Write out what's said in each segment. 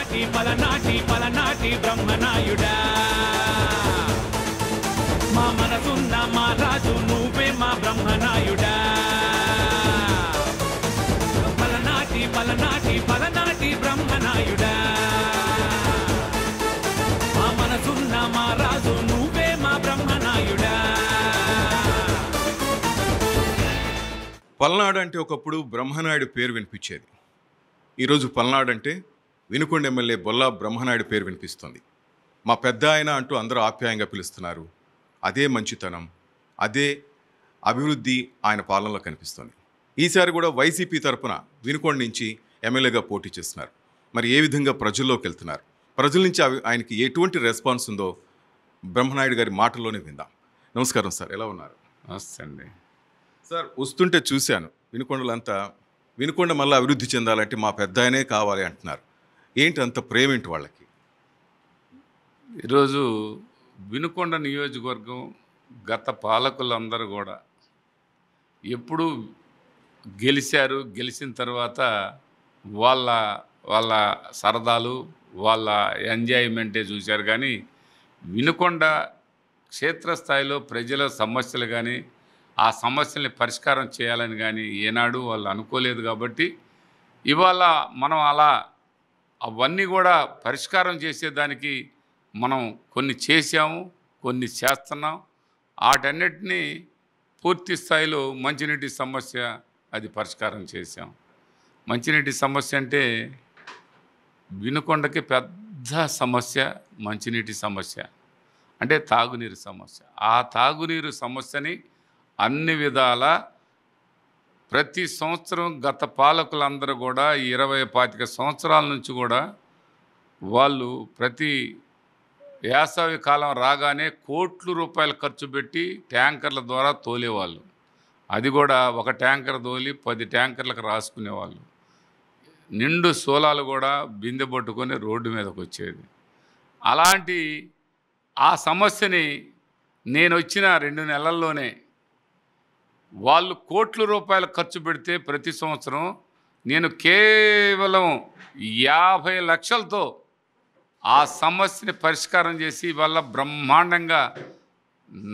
పలనాటి పలనాటి బ్రహ్మనాయుడా మా మనసున్న మా రాజు నువ్వే మా బ్రహ్మనాయుడా పలనాటి పలనాటి పలనాటి బ్రహ్మనాయుడా మా మనసున్న మా రాజు నువ్వే మా బ్రహ్మనాయుడా. పల్నాడు అంటే ఒకప్పుడు బ్రహ్మనాయుడు పేరు వినిపించేది. ఈరోజు పల్నాడు అంటే వినుకొండ ఎమ్మెల్యే బొల్లా బ్రహ్మనాయుడు పేరు వినిపిస్తుంది. మా పెద్ద ఆయన అంటూ అందరూ ఆప్యాయంగా పిలుస్తున్నారు. అదే మంచితనం, అదే అభివృద్ధి ఆయన పాలనలో కనిపిస్తుంది. ఈసారి కూడా వైసీపీ తరఫున వినుకొండ నుంచి ఎమ్మెల్యేగా పోటీ చేస్తున్నారు. మరి ఏ విధంగా ప్రజల్లోకి వెళ్తున్నారు, ప్రజల నుంచి ఆయనకి ఎటువంటి రెస్పాన్స్ ఉందో బ్రహ్మనాయుడు గారి మాటల్లోనే విందాం. నమస్కారం సార్, ఎలా ఉన్నారు? నమస్తే అండి సార్. వస్తుంటే చూశాను వినుకొండలంతా వినుకొండ మళ్ళీ అభివృద్ధి చెందాలంటే మా పెద్ద ఆయనే కావాలి అంటున్నారు. ఏంటి అంత ప్రేమ ఏంటి వాళ్ళకి? ఈరోజు వినుకొండ నియోజకవర్గం గత పాలకులందరూ కూడా ఎప్పుడు గెలిచారు, గెలిచిన తర్వాత వాళ్ళ వాళ్ళ సరదాలు వాళ్ళ ఎంజాయ్మెంటే చూశారు. కానీ వినుకొండ క్షేత్రస్థాయిలో ప్రజల సమస్యలు కానీ ఆ సమస్యల్ని పరిష్కారం చేయాలని కానీ ఏనాడు వాళ్ళు అనుకోలేదు. కాబట్టి ఇవాళ మనం అలా అవన్నీ కూడా పరిష్కారం చేసేదానికి మనం కొన్ని చేసాము, కొన్ని చేస్తున్నాం. వాటన్నిటినీ పూర్తి స్థాయిలో మంచినీటి సమస్య అది పరిష్కారం చేసాం. మంచినీటి సమస్య అంటే వినుకొండకి పెద్ద సమస్య మంచినీటి సమస్య, అంటే తాగునీరు సమస్య. ఆ తాగునీరు సమస్యని అన్ని విధాల ప్రతి సంవత్సరం గత పాలకులందరూ కూడా 20-25 సంవత్సరాల నుంచి కూడా వాళ్ళు ప్రతి వేసవి కాలం రాగానే కోట్ల రూపాయలు ఖర్చు పెట్టి ట్యాంకర్ల ద్వారా తోలేవాళ్ళు. అది కూడా ఒక ట్యాంకర్ తోలి 10 ట్యాంకర్లకు రాసుకునేవాళ్ళు. నిండు సోలాలు కూడా బిందె పట్టుకొని రోడ్డు మీదకి వచ్చేది. అలాంటి ఆ సమస్యని నేను వచ్చిన 2 నెలల్లోనే వాళ్ళు కోట్ల రూపాయలు ఖర్చు పెడితే ప్రతి సంవత్సరం నేను కేవలం 50 లక్షలతో ఆ సమస్యని పరిష్కారం చేసి వాళ్ళ బ్రహ్మాండంగా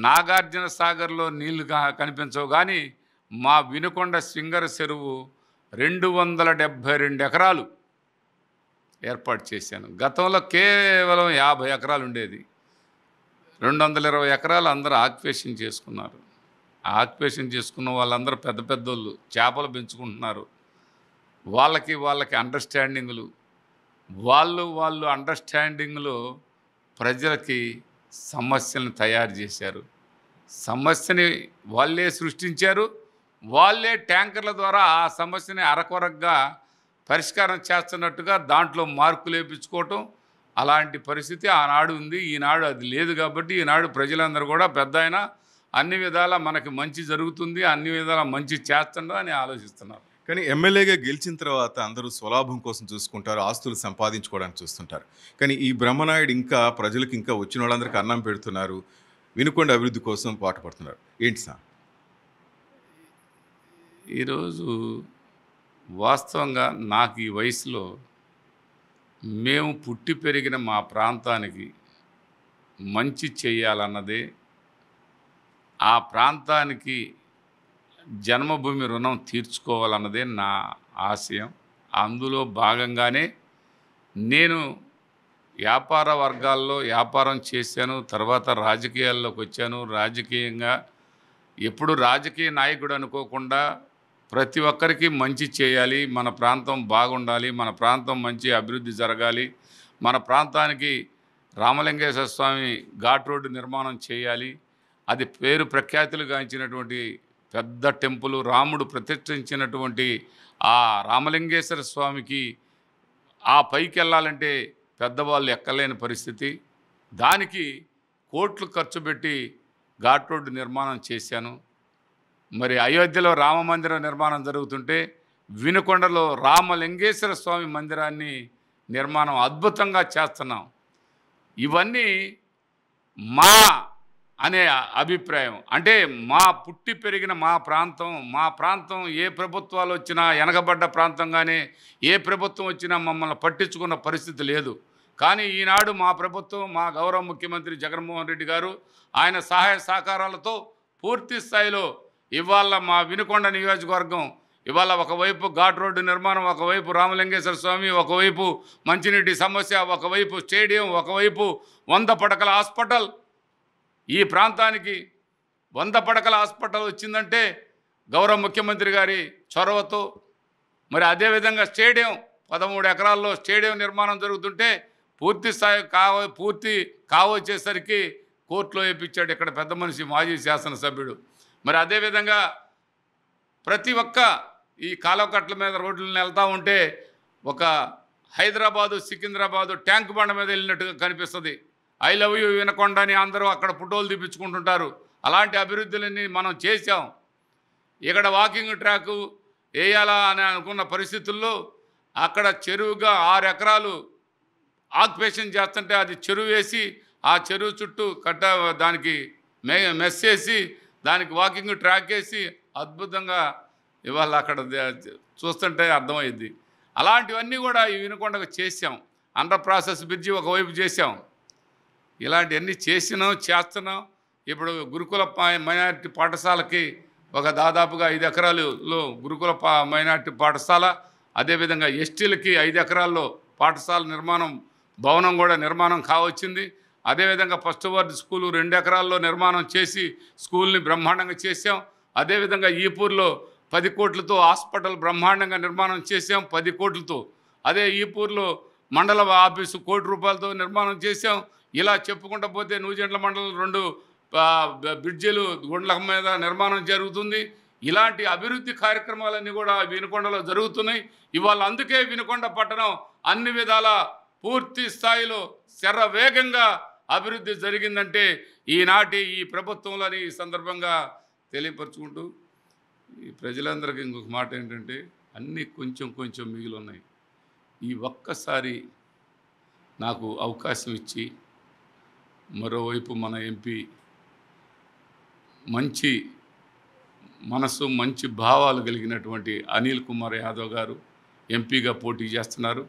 నాగార్జున సాగర్లో నీళ్లు కనిపించవు కానీ మా వినుకొండ సింగర చెరువు 272 ఎకరాలు ఏర్పాటు చేశాను. గతంలో కేవలం 50 ఎకరాలు ఉండేది. 220 ఎకరాలు అందరూ ఆక్యుపేషన్ చేసుకున్నారు. ఆక్యుపేషన్ చేసుకున్న వాళ్ళందరూ పెద్ద పెద్దోళ్ళు చేపలు పెంచుకుంటున్నారు. వాళ్ళకి అండర్స్టాండింగ్లు వాళ్ళు అండర్స్టాండింగ్లో ప్రజలకి సమస్యలను తయారు చేశారు. సమస్యని వాళ్ళే సృష్టించారు. వాళ్ళే ట్యాంకర్ల ద్వారా ఆ సమస్యని అరకొరగా పరిష్కారం చేస్తున్నట్టుగా దాంట్లో మార్కులు వేయించుకోవటం, అలాంటి పరిస్థితి ఆనాడు ఉంది. ఈనాడు అది లేదు. కాబట్టి ఈనాడు ప్రజలందరూ కూడా పెద్ద అయినా అన్ని విధాలా మనకి మంచి జరుగుతుంది, అన్ని విధాలా మంచి చేస్తుండ అని ఆలోచిస్తున్నారు. కానీ ఎమ్మెల్యేగా గెలిచిన తర్వాత అందరూ స్వలాభం కోసం చూసుకుంటారు, ఆస్తులు సంపాదించుకోవడానికి చూస్తుంటారు. కానీ ఈ బ్రహ్మనాయుడు ఇంకా ప్రజలకు ఇంకా వచ్చిన వాళ్ళందరికీ అన్నం పెడుతున్నారు, వినుకొండ అభివృద్ధి కోసం పాటుపడుతున్నారు. ఏంటి సార్? ఈరోజు వాస్తవంగా నాకు ఈ వయసులో మేము పుట్టి పెరిగిన మా ప్రాంతానికి మంచి చేయాలన్నదే, ఆ ప్రాంతానికి జన్మభూమి రుణం తీర్చుకోవాలన్నదే నా ఆశయం. అందులో భాగంగానే నేను వ్యాపార వర్గాల్లో వ్యాపారం చేశాను. తర్వాత రాజకీయాల్లోకి వచ్చాను. రాజకీయంగా ఎప్పుడు రాజకీయ నాయకుడు అనుకోకుండా ప్రతి ఒక్కరికి మంచి చేయాలి, మన ప్రాంతం బాగుండాలి, మన ప్రాంతం మంచి అభివృద్ధి జరగాలి, మన ప్రాంతానికి రామలింగేశ్వర స్వామి ఘాట్ రోడ్డు నిర్మాణం చేయాలి. అది పేరు ప్రఖ్యాతులు గాంచినటువంటి పెద్ద టెంపుల్, రాముడు ప్రతిష్ఠించినటువంటి ఆ రామలింగేశ్వర స్వామికి ఆ పైకి వెళ్ళాలంటే పెద్దవాళ్ళు ఎక్కలేని పరిస్థితి. దానికి కోట్లు ఖర్చు పెట్టి ఘాట్ రోడ్డు నిర్మాణం చేశాను. మరి అయోధ్యలో రామ మందిరం నిర్మాణం జరుగుతుంటే వినుకొండలో రామలింగేశ్వర స్వామి మందిరాన్ని నిర్మాణం అద్భుతంగా చేస్తున్నాం. ఇవన్నీ మా అనే అభిప్రాయం. అంటే మా పుట్టి పెరిగిన మా ప్రాంతం ఏ ప్రభుత్వాలు వచ్చినా వెనకబడ్డ ప్రాంతంగానే ఏ ప్రభుత్వం వచ్చినా మమ్మల్ని పట్టించుకున్న పరిస్థితి లేదు. కానీ ఈనాడు మా ప్రభుత్వం, మా గౌరవ ముఖ్యమంత్రి జగన్మోహన్ రెడ్డి గారు ఆయన సహాయ సహకారాలతో పూర్తి స్థాయిలో ఇవాళ మా వినుకొండ నియోజకవర్గం ఇవాళ ఒకవైపు ఘాట్ రోడ్డు నిర్మాణం, ఒకవైపు రామలింగేశ్వర స్వామి, ఒకవైపు మంచినీటి సమస్య, ఒకవైపు స్టేడియం, ఒకవైపు 100 పడకల హాస్పిటల్. ఈ ప్రాంతానికి 100 పడకల హాస్పిటల్ వచ్చిందంటే గౌరవ ముఖ్యమంత్రి గారి చొరవతో. మరి అదేవిధంగా స్టేడియం 13 ఎకరాల్లో స్టేడియం నిర్మాణం జరుగుతుంటే పూర్తి స్థాయి కావచ్చేసరికి కోర్టులో వేయించాడు ఇక్కడ పెద్ద మనిషి మాజీ శాసనసభ్యుడు. మరి అదేవిధంగా ప్రతి ఒక్క ఈ కాలువకట్ల మీద రోడ్లను వెళ్తూ ఉంటే ఒక హైదరాబాదు సికింద్రాబాదు ట్యాంక్ బండ మీద వెళ్ళినట్టుగా కనిపిస్తుంది. ఐ లవ్ యూ వినకొండ అని అందరూ అక్కడ ఫోటోలు తీపించుకుంటుంటారు. అలాంటి అభివృద్ధులన్నీ మనం చేశాం. ఇక్కడ వాకింగ్ ట్రాకు వేయాలా అని అనుకున్న పరిస్థితుల్లో అక్కడ చెరువుగా 6 ఎకరాలు ఆక్యుపేషన్ చేస్తుంటే అది చెరువు వేసి ఆ చెరువు చుట్టూ దానికి మెస్ చేసి దానికి వాకింగ్ ట్రాక్ వేసి అద్భుతంగా ఇవాళ అక్కడ చూస్తుంటే అర్థమైంది. అలాంటివన్నీ కూడా ఈ వినుకొండకు చేసాం. అండర్ ప్రాసెస్ బ్రిడ్జి ఒకవైపు చేసాం. ఇలాంటివన్నీ చేస్తున్నాం. ఇప్పుడు గురుకుల మైనారిటీ పాఠశాలకి ఒక దాదాపుగా 5 ఎకరాలలో గురుకుల మైనారిటీ పాఠశాల, అదేవిధంగా ఎస్టీలకి 5 ఎకరాల్లో పాఠశాల భవనం కూడా నిర్మాణం కావచ్చింది. అదేవిధంగా ఫస్ట్ వర్డ్ స్కూలు 2 ఎకరాల్లో నిర్మాణం చేసి స్కూల్ని బ్రహ్మాండంగా చేసాం. అదేవిధంగా ఈపూర్లో 10 కోట్లతో హాస్పిటల్ బ్రహ్మాండంగా నిర్మాణం చేసాం 10 కోట్లతో. అదే ఈపూర్లో మండల ఆఫీసు 1 కోటి రూపాయలతో నిర్మాణం చేసాం. ఇలా చెప్పుకుంటూ పోతే నూజెండ్ల మండలం 2 బ్రిడ్జిలు గుండ్ల మీద నిర్మాణం జరుగుతుంది. ఇలాంటి అభివృద్ధి కార్యక్రమాలన్నీ కూడా వినుకొండలో జరుగుతున్నాయి. ఇవాళ అందుకే వినుకొండ పట్టణం అన్ని విధాల పూర్తి స్థాయిలో శరవేగంగా అభివృద్ధి జరిగిందంటే ఈనాటి ఈ ప్రభుత్వంలోని ఈ సందర్భంగా తెలియపరుచుకుంటూ ఈ ప్రజలందరికీ ఇంకొక మాట ఏంటంటే అన్నీ కొంచెం మిగిలి ఉన్నాయి. ఈ ఒక్కసారి నాకు అవకాశం ఇచ్చి మరోవైపు మన ఎంపీ మంచి మనసు మంచి భావాలు కలిగినటువంటి అనిల్ కుమార్ యాదవ్ గారు ఎంపీగా పోటీ చేస్తున్నారు.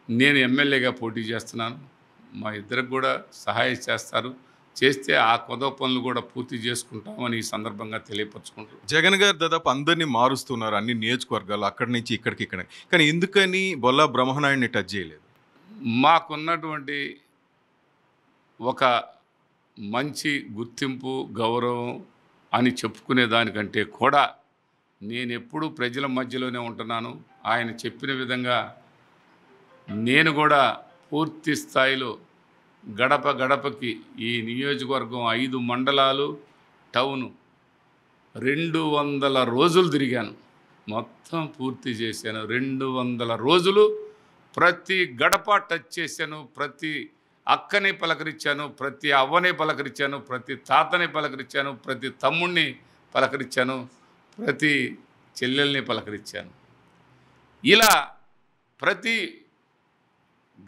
నేను ఎమ్మెల్యేగా పోటీ చేస్తున్నాను. మా ఇద్దరికి కూడా సహాయం చేస్తే ఆ కొత్త పనులు కూడా పూర్తి చేసుకుంటామని ఈ సందర్భంగా తెలియపరచుకుంటారు. జగన్ గారు దాదాపు అందరినీ మారుస్తున్నారు అన్ని నియోజకవర్గాలు, అక్కడి నుంచి ఇక్కడికి కానీ ఎందుకని బొల్లా బ్రహ్మనాయుడిని టచ్ చేయలేదు? మాకున్నటువంటి ఒక మంచి గుర్తింపు గౌరవం అని చెప్పుకునే దానికంటే కూడా నేను ఎప్పుడూ ప్రజల మధ్యలోనే ఉంటున్నాను. ఆయన చెప్పిన విధంగా నేను కూడా పూర్తి స్థాయిలో గడప గడపకి ఈ నియోజకవర్గం 5 మండలాలు టౌను 200 రోజులు తిరిగాను. మొత్తం పూర్తి చేశాను. 200 రోజులు ప్రతి గడప టచ్ చేశాను. ప్రతి అక్కని పలకరించాను, ప్రతి అవ్వని పలకరించాను, ప్రతి తాతని పలకరించాను, ప్రతి తమ్ముడిని పలకరించాను, ప్రతి చెల్లెల్ని పలకరించాను. ఇలా ప్రతి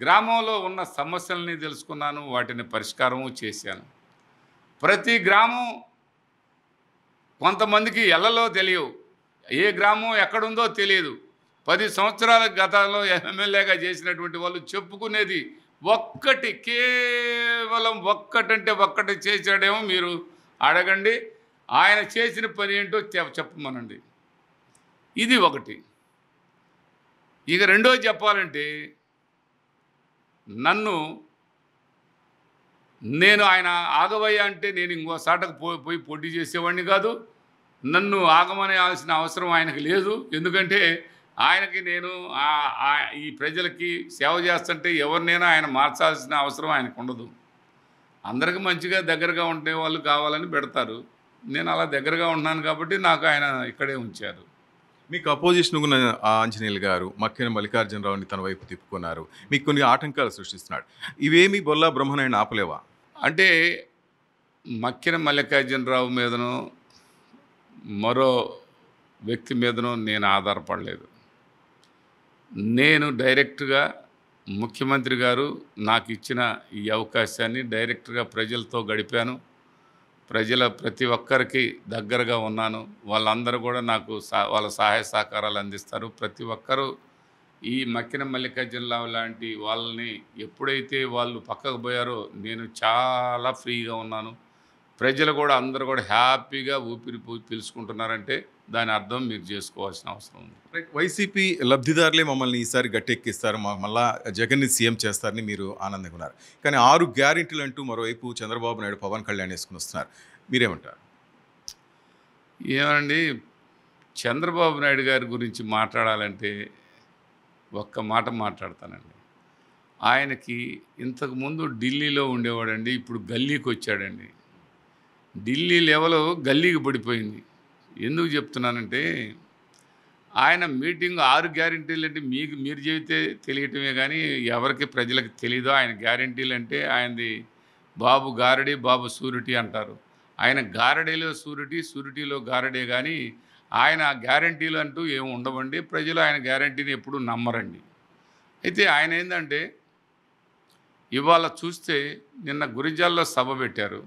గ్రామంలో ఉన్న సమస్యల్ని తెలుసుకున్నాను, వాటిని పరిష్కారము చేశాను. ప్రతి గ్రామం కొంతమందికి ఎల్లలో తెలియవు, ఏ గ్రామం ఎక్కడుందో తెలియదు. 10 సంవత్సరాల గతంలో ఎమ్మెల్యేగా చేసినటువంటి వాళ్ళు చెప్పుకునేది ఒక్కటి, కేవలం ఒక్కటంటే ఒక్కటి చేశాడేమో మీరు అడగండి. ఆయన చేసిన పని ఏంటో చెప్పమనండి. ఇది ఒకటి. ఇక రెండోది చెప్పాలంటే నేను ఆయన ఆగవయ్య అంటే నేను ఇంకో సాటకు పోయి పోటీ చేసేవాడిని కాదు. నన్ను ఆగమనేయాల్సిన అవసరం ఆయనకు లేదు. ఎందుకంటే ఆయనకి నేను ఈ ప్రజలకి సేవ చేస్తుంటే ఎవరినైనా ఆయన మార్చాల్సిన అవసరం ఆయనకు ఉండదు. అందరికీ మంచిగా దగ్గరగా ఉండే వాళ్ళు కావాలని పెడతారు. నేను అలా దగ్గరగా ఉన్నాను కాబట్టి నాకు ఆయన ఇక్కడే ఉంచారు. మీకు అపోజిషన్ ఉన్న ఆంజనేయులు గారు మక్కిన మల్లికార్జునరావుని తన వైపు తిప్పుకున్నారు, మీకు కొన్ని ఆటంకాలు సృష్టిస్తున్నాడు. ఇవేమి బొల్లా బ్రహ్మనాయుడిని ఆపలేవా? అంటే మక్కిన మల్లికార్జునరావు మీదనో మరో వ్యక్తి మీదనో నేను ఆధారపడలేదు. నేను డైరెక్ట్గా ముఖ్యమంత్రి గారు నాకు ఇచ్చిన ఈ అవకాశాన్ని డైరెక్ట్గా ప్రజలతో గడిపాను. ప్రతి ఒక్కరికి దగ్గరగా ఉన్నాను. వాళ్ళందరూ కూడా నాకు వాళ్ళ సహాయ సహకారాలు అందిస్తారు. ప్రతి ఒక్కరూ ఈ మక్కిన మల్లికార్జునరావు లాంటి వాళ్ళని ఎప్పుడైతే వాళ్ళు పక్కకు పోయారో నేను చాలా ఫ్రీగా ఉన్నాను. ప్రజలు కూడా అందరూ కూడా హ్యాపీగా ఊపిరి పీల్చుకుంటున్నారంటే దాని అర్థం మీరు చేసుకోవాల్సిన అవసరం ఉంది. వైసీపీ లబ్ధిదారులే మమ్మల్ని ఈసారి గట్టెక్కిస్తారు, మళ్ళా జగన్ని సీఎం చేస్తారని మీరు ఆనందంగా ఉన్నారు. కానీ 6 గ్యారెంటీలు అంటూ మరోవైపు చంద్రబాబు నాయుడు, పవన్ కళ్యాణ్ వేసుకుని వస్తున్నారు. మీరేమంటారు? ఏమండి, చంద్రబాబు నాయుడు గారి గురించి మాట్లాడాలంటే ఒక్క మాట మాట్లాడతానండి. ఆయనకి ఇంతకుముందు ఢిల్లీలో ఉండేవాడండి, ఇప్పుడు గల్లీకి వచ్చాడండి. ఢిల్లీ లెవెల్ గల్లీకి పడిపోయింది. ఎందుకు చెప్తున్నానంటే ఆయన మీటింగ్ 6 గ్యారెంటీలు అంటే మీరు చెబితే తెలియటమే కానీ ఎవరికి ప్రజలకు తెలీదు. ఆయన గ్యారెంటీలు అంటే ఆయనది బాబు గారడి, బాబు సూరిటీ అంటారు. ఆయన గారడీలో సూరిటీ, సూరిటీలో గారడే కానీ ఆయన గ్యారెంటీలు అంటూ ఏమి ఉండవండి. ప్రజలు ఆయన గ్యారెంటీని ఎప్పుడూ నమ్మరండి. అయితే ఆయన ఏంటంటే ఇవాళ చూస్తే నిన్న గురిజాల్లో సభ పెట్టారు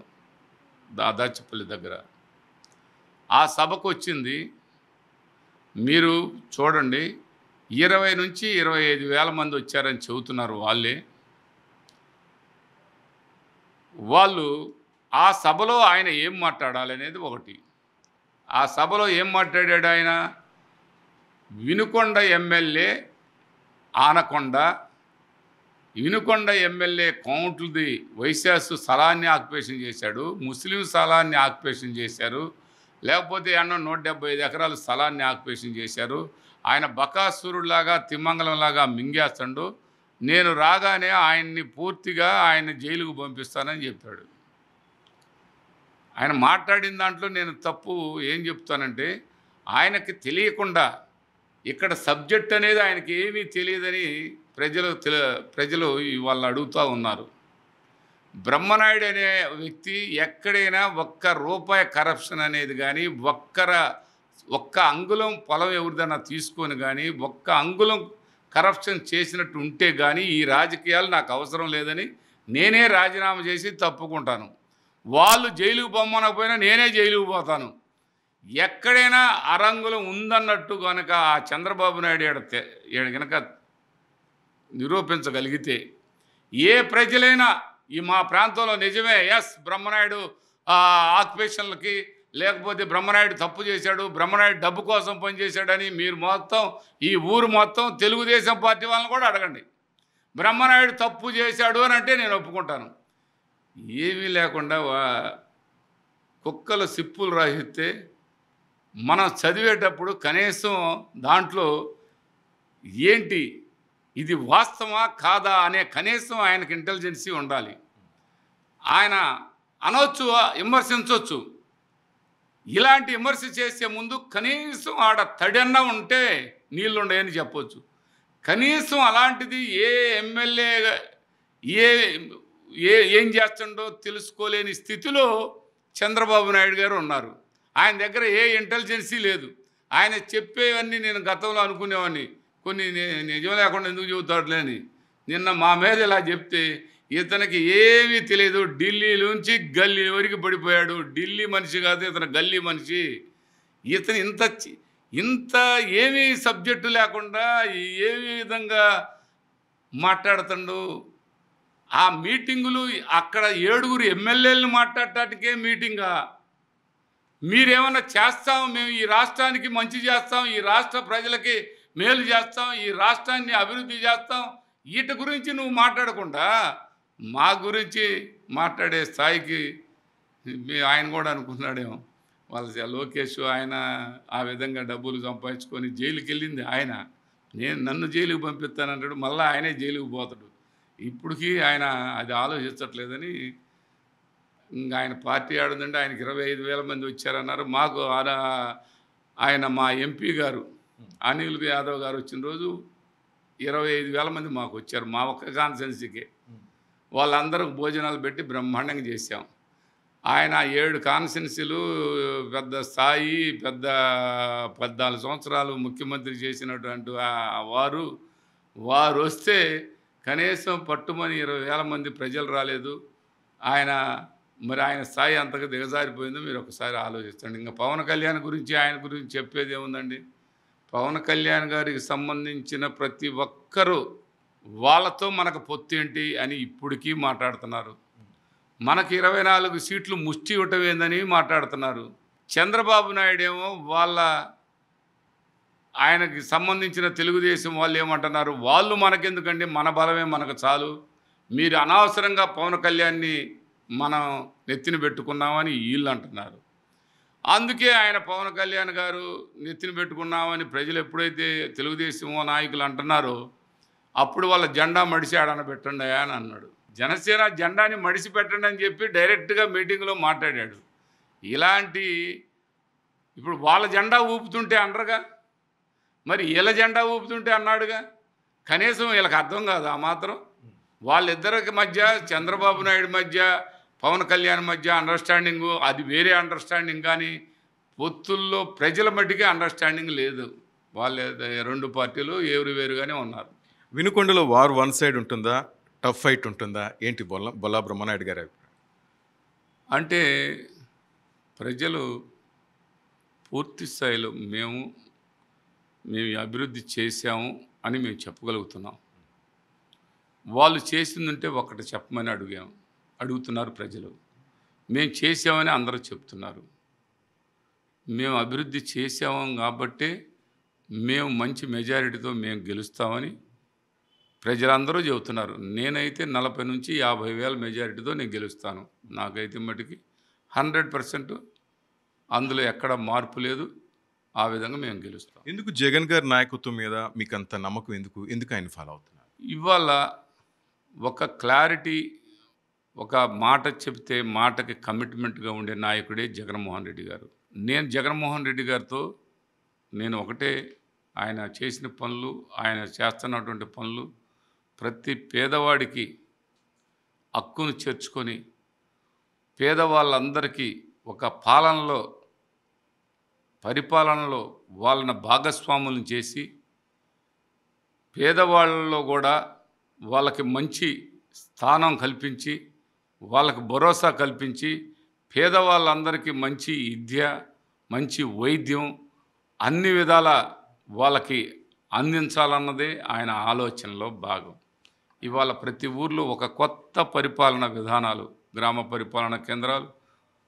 దాదాచిపల్లి దగ్గర. ఆ సభకు వచ్చింది మీరు చూడండి, 20 నుంచి 25 వేల మంది వచ్చారని చెబుతున్నారు వాళ్ళే. వాళ్ళు ఆ సభలో ఆయన ఏం మాట్లాడాలనేది ఒకటి. ఆ సభలో ఏం మాట్లాడాడు ఆయన? Vinukonda MLA anaconda, Vinukonda MLA కౌంట్లది వైశాస్ స్థలాన్ని ఆక్యుపేషన్ చేశాడు, ముస్లిం స్థలాన్ని ఆక్యుపేషన్ చేశారు, లేకపోతే అన్న 175 ఎకరాల స్థలాన్ని ఆక్యుపేషన్ చేశారు. ఆయన బకాసురులాగా తిమ్మంగళంలాగా మింగేస్తాడు. నేను రాగానే ఆయన్ని పూర్తిగా ఆయన జైలుకు పంపిస్తానని చెప్పాడు. ఆయన మాట్లాడిన దాంట్లో నేను తప్పు ఏం చెప్తానంటే ఆయనకి తెలియకుండా ఇక్కడ సబ్జెక్ట్ అనేది ఆయనకి ఏమీ తెలియదని ప్రజలు వాళ్ళని అడుగుతూ ఉన్నారు. బ్రహ్మనాయుడు అనే వ్యక్తి ఎక్కడైనా ఒక్క రూపాయి కరప్షన్ అనేది కానీ ఒక్క అంగుళం పొలం ఎవరిదన్నా తీసుకొని కానీ ఒక్క అంగుళం కరప్షన్ చేసినట్టు ఉంటే కానీ ఈ రాజకీయాలు నాకు అవసరం లేదని నేనే రాజీనామా చేసి తప్పుకుంటాను. వాళ్ళు జైలుకు పొమ్మనకపోయినా నేనే జైలుకు పోతాను. ఎక్కడైనా అరంగులం ఉందన్నట్టు కనుక ఆ చంద్రబాబు నాయుడు కనుక నిరూపించగలిగితే ఏ ప్రజలైనా ఈ మా ప్రాంతంలో నిజమే బ్రహ్మనాయుడు ఆక్యుపేషన్లకి లేకపోతే బ్రహ్మనాయుడు తప్పు చేశాడు, బ్రహ్మనాయుడు డబ్బు కోసం పనిచేశాడని మీరు మొత్తం ఈ ఊరు మొత్తం తెలుగుదేశం పార్టీ వాళ్ళని కూడా అడగండి. బ్రహ్మనాయుడు తప్పు చేశాడు అని అంటే నేను ఒప్పుకుంటాను. ఏమీ లేకుండా కుక్కలు సిప్పులు రాయిస్తే మనం చదివేటప్పుడు కనీసం దాంట్లో ఏంటి ఇది వాస్తవా కాదా అనే కనీసం ఆయనకి ఇంటెలిజెన్సీ ఉండాలి. ఆయన అనవచ్చు, విమర్శించవచ్చు. ఇలాంటి విమర్శ చేసే ముందు కనీసం ఆడ తడన్నా ఉంటే నీళ్ళుండయని చెప్పవచ్చు. కనీసం అలాంటిది ఏ ఎమ్మెల్యే ఏం చేస్తుండో తెలుసుకోలేని స్థితిలో చంద్రబాబు నాయుడు గారు ఉన్నారు. ఆయన దగ్గర ఏ ఇంటెలిజెన్సీ లేదు. ఆయన చెప్పేవన్నీ నేను గతంలో అనుకునేవాడిని, కొన్ని నిజం లేకుండా ఎందుకు చెబుతాడులేని. నిన్న మా మీద ఇలా చెప్తే ఇతనికి ఏమీ తెలియదు. ఢిల్లీలోంచి గల్లీ వరకు పడిపోయాడు. ఢిల్లీ మనిషి కాదు, ఇతను గల్లీ మనిషి. ఇతను ఇంత ఏమీ సబ్జెక్టు లేకుండా ఏ విధంగా మాట్లాడుతుండు. ఆ మీటింగులు అక్కడ 7 ఎమ్మెల్యేలను మాట్లాడటానికే మీటింగా? మీరేమన్నా చేస్తాం, మేము ఈ రాష్ట్రానికి మంచి చేస్తాం, ఈ రాష్ట్ర ప్రజలకి మేలు చేస్తాం, ఈ రాష్ట్రాన్ని అభివృద్ధి చేస్తాం, వీటి గురించి నువ్వు మాట్లాడకుండా మా గురించి మాట్లాడే స్థాయికి ఆయన కూడా అనుకున్నాడేమో. వాళ్ళ లోకేష్ ఆయన ఆ విధంగా డబ్బులు సంపాదించుకొని జైలుకి వెళ్ళింది ఆయన. నన్ను జైలుకి పంపిస్తానంటాడు, మళ్ళీ ఆయనే జైలుకి పోతాడు. ఇప్పటికీ ఆయన అది ఆలోచించట్లేదని ఇంకా ఆయన పార్టీ ఆడుందంటే ఆయనకి 25,000 మంది వచ్చారన్నారు. మాకు ఆయన మా ఎంపీ గారు అనిల్ యాదవ్ గారు వచ్చిన రోజు 25,000 మంది మాకు వచ్చారు, మా ఒక్క కాన్స్టిట్యున్సీకే. వాళ్ళందరూ భోజనాలు పెట్టి బ్రహ్మాండంగా చేశాం. ఆయన 7 కాన్స్టిట్యున్సీలు పెద్ద స్థాయి, 14 సంవత్సరాలు ముఖ్యమంత్రి చేసినటువంటి వారు వస్తే కనీసం పట్టుమని 20,000 మంది ప్రజలు రాలేదు. ఆయన మరి ఆయన స్థాయి అంతగా దిగజారిపోయిందో మీరు ఒకసారి ఆలోచించండి. ఇంకా పవన్ కళ్యాణ్ గురించి ఆయన గురించి చెప్పేది ఏముందండి? పవన్ కళ్యాణ్ గారికి సంబంధించిన ప్రతి ఒక్కరూ వాళ్ళతో మనకు పొత్తేంటి అని ఇప్పటికీ మాట్లాడుతున్నారు. మనకి 24 సీట్లు ముష్టి ఇవ్వటం ఏందని మాట్లాడుతున్నారు. చంద్రబాబు నాయుడు ఏమో ఆయనకి సంబంధించిన తెలుగుదేశం వాళ్ళు ఏమంటున్నారు, వాళ్ళు మనకెందుకండి, మన బలమే మనకు చాలు, మీరు అనవసరంగా పవన్ కళ్యాణ్ని మనం నెత్తిన పెట్టుకున్నామని వీళ్ళు అంటున్నారు. అందుకే ఆయన పవన్ కళ్యాణ్ గారు నెత్తిన పెట్టుకున్నామని ప్రజలు ఎప్పుడైతే తెలుగుదేశం నాయకులు అంటున్నారో అప్పుడు వాళ్ళ జెండా మడిసి ఆడన పెట్టండి అని అన్నాడు. జనసేన జెండాని మడిసి పెట్టండి అని చెప్పి డైరెక్ట్గా మీటింగ్లో మాట్లాడాడు. ఇలాంటి ఇప్పుడు వాళ్ళ జెండా ఊపుతుంటే అనరుగా, మరి వీళ్ళ జెండా ఊపుతుంటే అన్నాడుగా. కనీసం వీళ్ళకి అర్థం కాదు ఆ మాత్రం. వాళ్ళిద్దరికి మధ్య, చంద్రబాబు నాయుడు మధ్య, పవన్ కళ్యాణ్ మధ్య అండర్స్టాండింగు అది వేరే అండర్స్టాండింగ్, కానీ పొత్తుల్లో ప్రజల మట్టికి అండర్స్టాండింగ్ లేదు. వాళ్ళ 2 పార్టీలు వేరుగానే ఉన్నారు. వినుకొండలో వార్ వన్ సైడ్ ఉంటుందా, టఫ్ ఫైట్ ఉంటుందా ఏంటి బొల్లా బ్రహ్మనాయుడు గారి అభిప్రాయం? అంటే ప్రజలు పూర్తి స్థాయిలో మేము అభివృద్ధి చేశాము అని మేము చెప్పగలుగుతున్నాం. వాళ్ళు చేసిందంటే ఒకటి చెప్పమని అడుగుతున్నారు ప్రజలు. మేము చేసామని అందరూ చెప్తున్నారు. మేము అభివృద్ధి చేసాము కాబట్టే మేము మంచి మెజారిటీతో మేము గెలుస్తామని ప్రజలందరూ చెబుతున్నారు. నేనైతే 40 నుంచి 50,000 మెజారిటీతో నేను గెలుస్తాను. నాకైతే మటుకి 100% అందులో ఎక్కడ మార్పు లేదు. ఆ విధంగా మేము గెలుస్తాం. ఎందుకు జగన్ గారి నాయకత్వం మీద మీకు అంత నమ్మకం? ఎందుకు ఆయన ఫాలో అవుతున్నారు? ఇవాళ ఒక క్లారిటీ, ఒక మాట చెప్తే మాటకి కమిట్మెంట్గా ఉండే నాయకుడే జగన్మోహన్ రెడ్డి గారు. నేను జగన్మోహన్ రెడ్డి గారితో నేను ఒకటే, ఆయన చేసిన పనులు, ఆయన చేస్తున్నటువంటి పనులు ప్రతి పేదవాడికి హక్కును చేర్చుకొని పేదవాళ్ళందరికీ ఒక పరిపాలనలో వాళ్ళని భాగస్వాములను చేసి పేదవాళ్ళలో కూడా వాళ్ళకి మంచి స్థానం కల్పించి, వాళ్ళకి భరోసా కల్పించి, పేదవాళ్ళందరికీ మంచి విద్య, మంచి వైద్యం అన్ని విధాల వాళ్ళకి అందించాలన్నదే ఆయన ఆలోచనలో భాగం. ఇవాళ ప్రతి ఊర్లో ఒక కొత్త పరిపాలన విధానాలు, గ్రామ పరిపాలన కేంద్రాలు,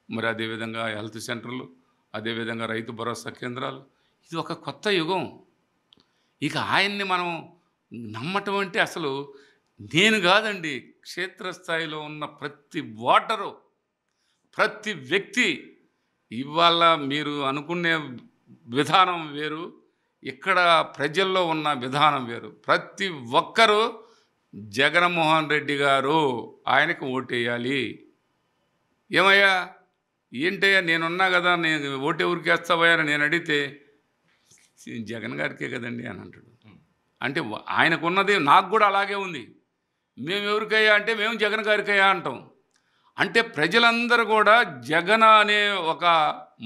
మరి అదేవిధంగా హెల్త్ సెంటర్లు, అదేవిధంగా రైతు భరోసా కేంద్రాలు, ఇది ఒక కొత్త యుగం. ఇక ఆయన్ని మనం నమ్మటం అంటే అసలు నేను కాదండి, క్షేత్రస్థాయిలో ఉన్న ప్రతి ఓటరు, ప్రతి వ్యక్తి ఇవాళ మీరు అనుకునే విధానం వేరు, ఇక్కడ ప్రజల్లో ఉన్న విధానం వేరు. ప్రతి ఒక్కరూ జగన్మోహన్ రెడ్డి గారు ఆయనకు ఓటేయాలి. ఏమయ్యా ఏంటయ్యా నేనున్నా కదా, నేను ఓటు ఎవరికి వేస్తావయ్యా అని నేను అడిగితే జగన్ గారికే కదండి అని అంటాడు. అంటే ఆయనకున్నది నాకు కూడా అలాగే ఉంది. మేము ఎవరికయ్యా అంటే మేము జగన్ గారికయ్యా అంటాం. అంటే ప్రజలందరూ కూడా జగన్ అనే ఒక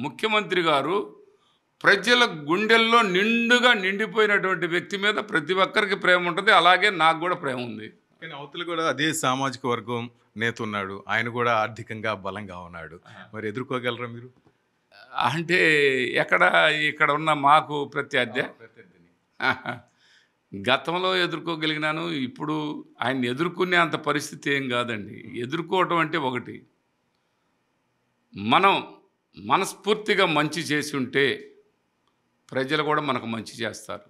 ముఖ్యమంత్రి గారు ప్రజల గుండెల్లో నిండిపోయినటువంటి వ్యక్తి మీద ప్రతి ఒక్కరికి ప్రేమ ఉంటుంది. అలాగే నాకు కూడా ప్రేమ ఉంది. కానీ అవతల కూడా అదే సామాజిక వర్గం నేత ఉన్నాడు, ఆయన కూడా ఆర్థికంగా బలంగా ఉన్నాడు. మరి ఎదుర్కోగలరా మీరు? అంటే ఇక్కడ ఉన్న మాకు ప్రత్యర్థి గతంలో ఎదుర్కోగలిగినాను. ఇప్పుడు ఆయన ఎదుర్కొనే అంత పరిస్థితి ఏం కాదండి. ఎదుర్కోవటం అంటే ఒకటి, మనం మనస్ఫూర్తిగా మంచి చేసి ఉంటే ప్రజలు కూడా మనకు మంచి చేస్తారు.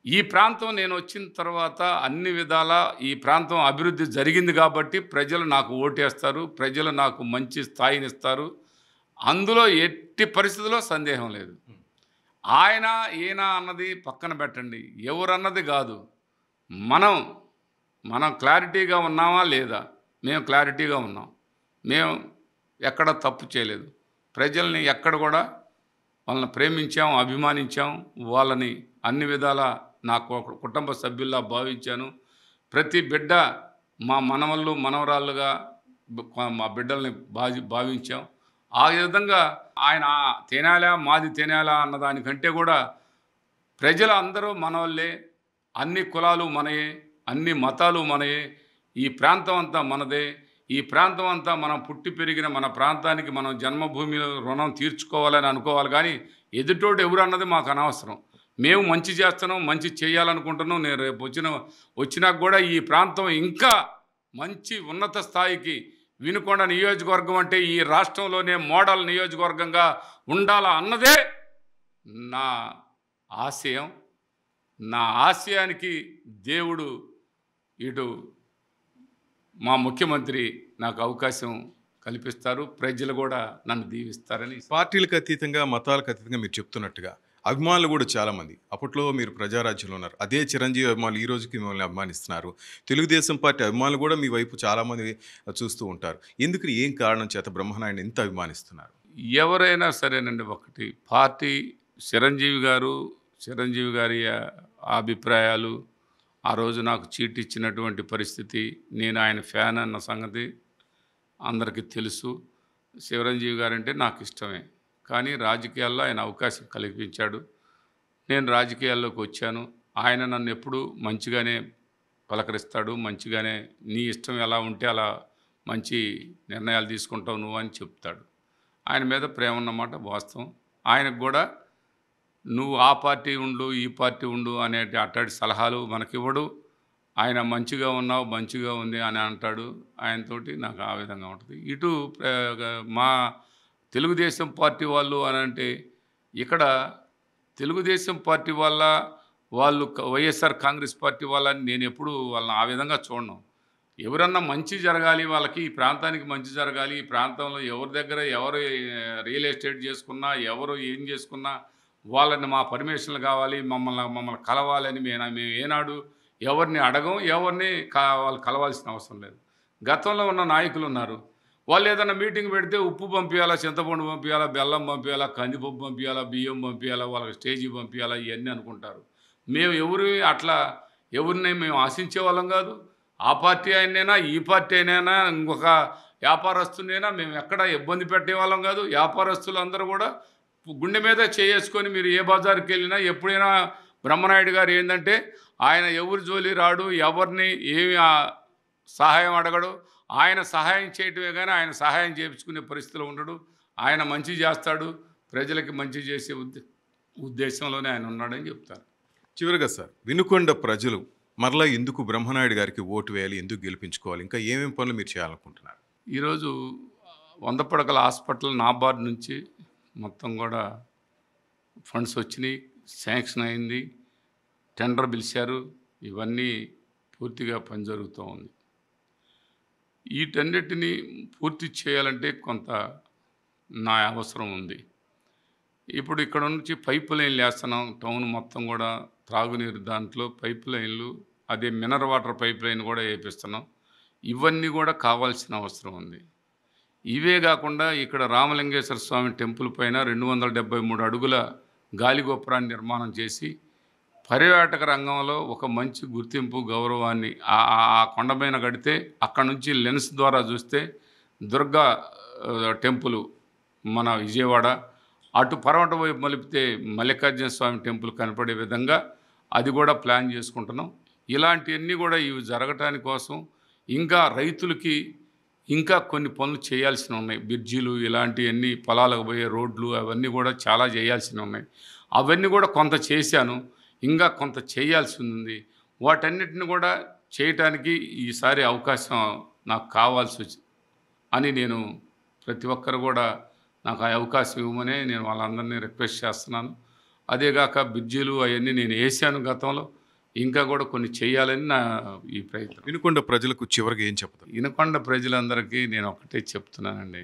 ఈ ప్రాంతం నేను వచ్చిన తర్వాత అన్ని విధాల ఈ ప్రాంతం అభివృద్ధి జరిగింది కాబట్టి ప్రజలు నాకు ఓటేస్తారు, ప్రజలు నాకు మంచి స్థాయినిస్తారు. అందులో ఎట్టి పరిస్థితుల్లో సందేహం లేదు. ఈయన అన్నది పక్కన పెట్టండి, ఎవరన్నది కాదు. మనం క్లారిటీగా ఉన్నామా లేదా? మేము క్లారిటీగా ఉన్నాం. మేము ఎక్కడ తప్పు చేయలేదు. ప్రజల్ని ఎక్కడ కూడా వాళ్ళని ప్రేమించాం, అభిమానించాం. వాళ్ళని అన్ని విధాల నా కుటుంబ సభ్యుల్లా భావించాను. ప్రతి బిడ్డ మా మనవళ్ళు మనవరాళ్ళుగా మా బిడ్డల్ని భావించాం. ఆ విధంగా ఆయన తినాలా మాది తినాలా అన్నదానికంటే కూడా ప్రజలు అందరూ మనవాళ్ళే, అన్ని కులాలు మనయే, అన్ని మతాలు మనయే, ఈ ప్రాంతం అంతా మనదే. ఈ ప్రాంతం అంతా మనం పుట్టి పెరిగిన మన ప్రాంతానికి మనం జన్మభూమిలో రుణం తీర్చుకోవాలని అనుకోవాలి, కానీ ఎదుటోడు ఎవరు అన్నది మాకు అనవసరం. మేము మంచి చేస్తున్నాం, మంచి చేయాలనుకుంటున్నాం. నేను రేపు వచ్చినాక కూడా ఈ ప్రాంతం ఇంకా మంచి ఉన్నత స్థాయికి వినుకొండ నియోజకవర్గం అంటే ఈ రాష్ట్రంలోనే మోడల్ నియోజకవర్గంగా ఉండాలా అన్నదే నా ఆశయం. నా ఆశయానికి దేవుడు ఇటు మా ముఖ్యమంత్రి నాకు అవకాశం కల్పిస్తారు, ప్రజలు కూడా నన్ను దీవిస్తారని. పార్టీలకు అతీతంగా, మతాలకు అతీతంగా మీరు చెప్తున్నట్టుగా అభిమానులు కూడా చాలామంది, అప్పట్లో మీరు ప్రజారాజ్యంలో ఉన్నారు, అదే చిరంజీవి అభిమానులు ఈ రోజుకి మిమ్మల్ని అభిమానిస్తున్నారు. తెలుగుదేశం పార్టీ అభిమానులు కూడా మీ వైపు చాలామంది చూస్తూ ఉంటారు. ఎందుకు, ఏం కారణం చేత బ్రహ్మనాయుడిని ఎంత అభిమానిస్తున్నారు? ఎవరైనా సరేనండి, ఒకటి పార్టీ చిరంజీవి గారి అభిప్రాయాలు, ఆ రోజు నాకు చీట్ ఇచ్చినటువంటి పరిస్థితి, నేను ఆయన ఫ్యాన్ అన్న సంగతి అందరికీ తెలుసు. చిరంజీవి గారంటే నాకు ఇష్టమే, కానీ రాజకీయాల్లో ఆయన అవకాశం కల్పించాడు. నేను రాజకీయాల్లోకి వచ్చాను. ఆయన నన్ను ఎప్పుడూ మంచిగానే పలకరిస్తాడు, మంచిగానే నీ ఇష్టం ఎలా ఉంటే అలా మంచి నిర్ణయాలు తీసుకుంటావు నువ్వు అని చెప్తాడు. ఆయన మీద ప్రేమ ఉన్నమాట వాస్తవం. ఆయనకు కూడా నువ్వు ఆ పార్టీ ఉండు, ఈ పార్టీ ఉండు అనేటి అట్లాంటి సలహాలు మనకివ్వడు. ఆయన మంచిగా ఉన్నావు, మంచిగా ఉంది అని అంటాడు. ఆయనతోటి నాకు ఆ విధంగా ఉంటుంది. ఇటు మా తెలుగుదేశం పార్టీ వాళ్ళు అని అంటే, ఇక్కడ తెలుగుదేశం పార్టీ వాళ్ళు వైఎస్ఆర్ కాంగ్రెస్ పార్టీ వాళ్ళని నేను ఎప్పుడు వాళ్ళని ఆ విధంగా చూడను. ఎవరన్నా మంచి జరగాలి, వాళ్ళకి ఈ ప్రాంతానికి మంచి జరగాలి, ఈ ప్రాంతంలో ఎవరి దగ్గర ఎవరు రియల్ ఎస్టేట్ చేసుకున్నా, ఎవరు ఏం చేసుకున్నా వాళ్ళని మా పర్మిషన్లు కావాలి, మమ్మల్ని కలవాలని మేము ఏనాడు ఎవరిని అడగం, ఎవరిని వాళ్ళు కలవాల్సిన అవసరం లేదు. గతంలో ఉన్న నాయకులు ఉన్నారు, వాళ్ళు ఏదైనా మీటింగ్ పెడితే ఉప్పు పంపించాలా, చింతపండు పంపించాలా, బెల్లం పంపించాలా, కందిపప్పు పంపించాలా, బియ్యం పంపించాలా, వాళ్ళకి స్టేజీ పంపించాలా, ఇవన్నీ అనుకుంటారు. మేము ఎవరిని మేము ఆశించే వాళ్ళం కాదు. ఆ పార్టీ అయినైనా, ఈ పార్టీ అయినైనా, ఇంకొక వ్యాపారస్తునైనా మేము ఎక్కడ ఇబ్బంది పెట్టేవాళ్ళం కాదు. వ్యాపారస్తులు అందరూ కూడా గుండె మీద చేసుకొని మీరు ఏ బజార్కి వెళ్ళినా ఎప్పుడైనా బ్రహ్మనాయుడు గారు ఏంటంటే ఆయన ఎవరి జోలి రాడు, ఎవరిని ఏమి సహాయం అడగడు. ఆయన సహాయం చేయటమే కానీ ఆయన సహాయం చేయించుకునే పరిస్థితిలో ఉండడు. ఆయన మంచి చేస్తాడు, ప్రజలకి మంచి చేసే ఉద్దేశంలోనే ఆయన ఉన్నాడని చెప్తారు. చివరిగా సార్, వినుకొండ ప్రజలు మరలా ఎందుకు బ్రహ్మనాయుడు గారికి ఓటు వేయాలి, ఎందుకు గెలిపించుకోవాలి, ఇంకా ఏమేమి పనులు మీరు చేయాలనుకుంటున్నారు? ఈరోజు 100 పడకల హాస్పిటల్ నాబార్డు నుంచి మొత్తం కూడా ఫండ్స్ వచ్చినాయి, శాంక్షన్ అయింది, టెండర్ పిలిచారు, ఇవన్నీ పూర్తిగా పని జరుగుతూ ఉంది. వీటన్నిటిని పూర్తి చేయాలంటే కొంత నా అవసరం ఉంది. ఇప్పుడు ఇక్కడ నుంచి పైప్ లైన్లు వేస్తున్నాం, టౌన్ మొత్తం కూడా త్రాగునీరు దాంట్లో పైప్ లైన్లు, అదే మినరల్ వాటర్ పైప్ లైన్ కూడా వేపిస్తున్నాం. ఇవన్నీ కూడా కావాల్సిన అవసరం ఉంది. ఇవే కాకుండా ఇక్కడ రామలింగేశ్వర స్వామి టెంపుల్ పైన 273 అడుగుల గాలిగోపురాన్ని నిర్మాణం చేసి పర్యాటక రంగంలో ఒక మంచి గుర్తింపు, గౌరవాన్ని ఆ కొండపైన కడితే అక్కడ నుంచి లెన్స్ ద్వారా చూస్తే దుర్గా టెంపుల్ మన విజయవాడ, అటు పర్వట వైపు మలిపితే మల్లికార్జున స్వామి టెంపుల్ కనపడే విధంగా అది కూడా ప్లాన్ చేసుకుంటున్నాం. ఇలాంటివన్నీ కూడా ఇవి జరగటాని కోసం ఇంకా రైతులకి ఇంకా కొన్ని పనులు చేయాల్సినవి ఉన్నాయి. బ్రిడ్జీలు ఇలాంటివన్నీ, పొలాలకు పోయే రోడ్లు, అవన్నీ కూడా చాలా చేయాల్సినవి ఉన్నాయి. అవన్నీ కూడా కొంత చేశాను, ఇంకా కొంత చేయాల్సి ఉంది. వాటన్నిటిని కూడా చేయటానికి ఈసారి అవకాశం నాకు కావాల్సి అని నేను ప్రతి ఒక్కరు కూడా నాకు ఆ అవకాశం ఇవ్వమనే నేను వాళ్ళందరినీ రిక్వెస్ట్ చేస్తున్నాను. అదేగాక బ్రిడ్జీలు అవన్నీ నేను వేసాను గతంలో, ఇంకా కూడా కొన్ని చేయాలని నా ఈ ప్రయత్నం. వినుకొండ ప్రజలకు చివరికి ఏం చెప్తారు? వినుకొండ ప్రజలందరికీ నేను ఒకటే చెప్తున్నానండి,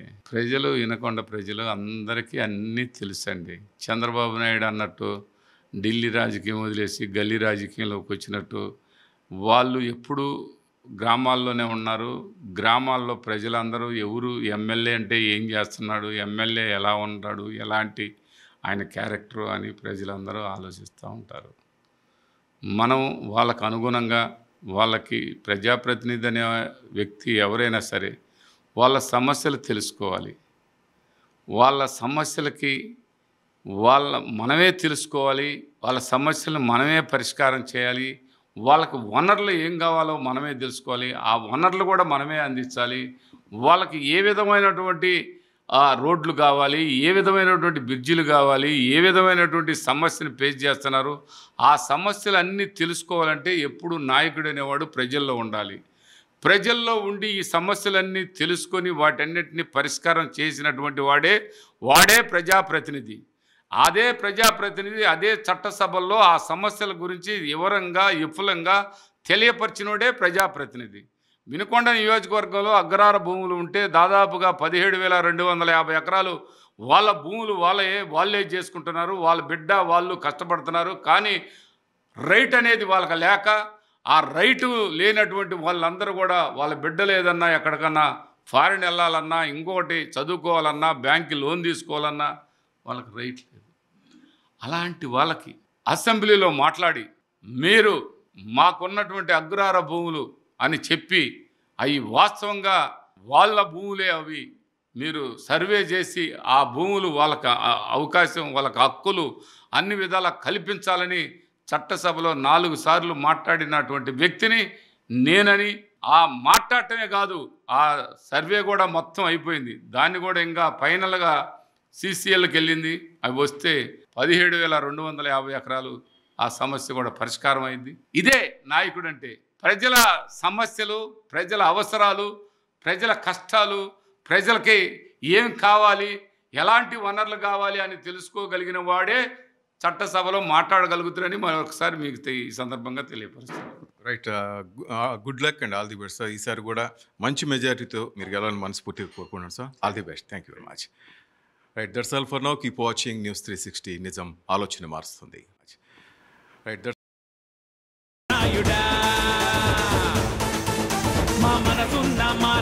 వినుకొండ ప్రజలు అందరికీ అన్నీ తెలుసండి. చంద్రబాబు నాయుడు అన్నట్టు ఢిల్లీ రాజకీయం వదిలేసి గల్లీ రాజకీయంలోకి వచ్చినట్టు వాళ్ళు ఎప్పుడూ గ్రామాల్లోనే ఉన్నారు. గ్రామాల్లో ప్రజలందరూ ఎవరు ఎమ్మెల్యే అంటే ఏం చేస్తున్నాడు, ఎమ్మెల్యే ఎలా ఉంటాడు, ఎలాంటి ఆయన క్యారెక్టరు అని ప్రజలందరూ ఆలోచిస్తూ ఉంటారు. మనం వాళ్ళకు అనుగుణంగా, వాళ్ళకి ప్రజాప్రతినిధి అనే వ్యక్తి ఎవరైనా సరే వాళ్ళ సమస్యలు తెలుసుకోవాలి. వాళ్ళ సమస్యలకి మనమే తెలుసుకోవాలి, వాళ్ళ సమస్యలను మనమే పరిష్కారం చేయాలి. వాళ్ళకి వనరులు ఏం కావాలో మనమే తెలుసుకోవాలి, ఆ వనరులు కూడా మనమే అందించాలి. వాళ్ళకి ఏ విధమైనటువంటి రోడ్లు కావాలి, ఏ విధమైనటువంటి బ్రిడ్జిలు కావాలి, ఏ విధమైనటువంటి సమస్యను ఫేస్ చేస్తున్నారు, ఆ సమస్యలన్నీ తెలుసుకోవాలంటే ఎప్పుడు నాయకుడు అనేవాడు ప్రజల్లో ఉండాలి. ప్రజల్లో ఉండి ఈ సమస్యలన్నీ తెలుసుకొని వాటన్నిటిని పరిష్కారం చేసినటువంటి వాడే ప్రజాప్రతినిధి. అదే ప్రజాప్రతినిధి అదే చట్టసభల్లో ఆ సమస్యల గురించి వివరంగా విపులంగా తెలియపరిచినోడే ప్రజాప్రతినిధి. వినుకొండ నియోజకవర్గంలో అగ్రహార భూములు ఉంటే దాదాపుగా 17,250 ఎకరాలు వాళ్ళ భూములు వాళ్ళే చేసుకుంటున్నారు. వాళ్ళ బిడ్డ వాళ్ళు కష్టపడుతున్నారు. కానీ రైట్ అనేది వాళ్ళకి లేక ఆ రైటు లేనటువంటి వాళ్ళందరూ కూడా వాళ్ళ బిడ్డలు ఏదన్నా ఎక్కడికన్నా ఫారిన్ వెళ్ళాలన్నా, ఇంకొకటి చదువుకోవాలన్నా, బ్యాంక్కి లోన్ తీసుకోవాలన్నా వాళ్ళకి రైట్ లేదు. అలాంటి వాళ్ళకి అసెంబ్లీలో మాట్లాడి మీరు మాకున్నటువంటి అగ్రహార భూములు అని చెప్పి అవి వాస్తవంగా వాళ్ళ భూములే అవి, మీరు సర్వే చేసి ఆ భూములు వాళ్ళకి అవకాశం, వాళ్ళకి హక్కులు అన్ని విధాలా కల్పించాలని చట్టసభలో 4 సార్లు మాట్లాడినటువంటి వ్యక్తిని నేనని. ఆ మాట్లాడటమే కాదు, ఆ సర్వే కూడా మొత్తం అయిపోయింది. దాన్ని కూడా ఇంకా ఫైనల్గా CCLకి వెళ్ళింది. అవి వస్తే 17,250 ఎకరాలు ఆ సమస్య కూడా పరిష్కారం అయింది. ఇదే నాయకుడు అంటే. ప్రజల సమస్యలు, ప్రజల అవసరాలు, ప్రజల కష్టాలు, ప్రజలకి ఏం కావాలి, ఎలాంటి వనరులు కావాలి అని తెలుసుకోగలిగిన వాడే చట్టసభలో మాట్లాడగలుగుతారని మరొకసారి మీకు ఈ సందర్భంగా తెలియపరుస్తాను. Right. Good luck and all the best sir. ఈసారి కూడా మంచి మెజారిటీతో మీరు గెలవాలని మనస్ఫూర్తిగా కోరుకున్నాను sir. All the best. Thank you very much. Right, that's all for now. Keep watching news 360. నిజం ఆలోచన మారుస్తుంది. రైట్, మా మనసున్న మా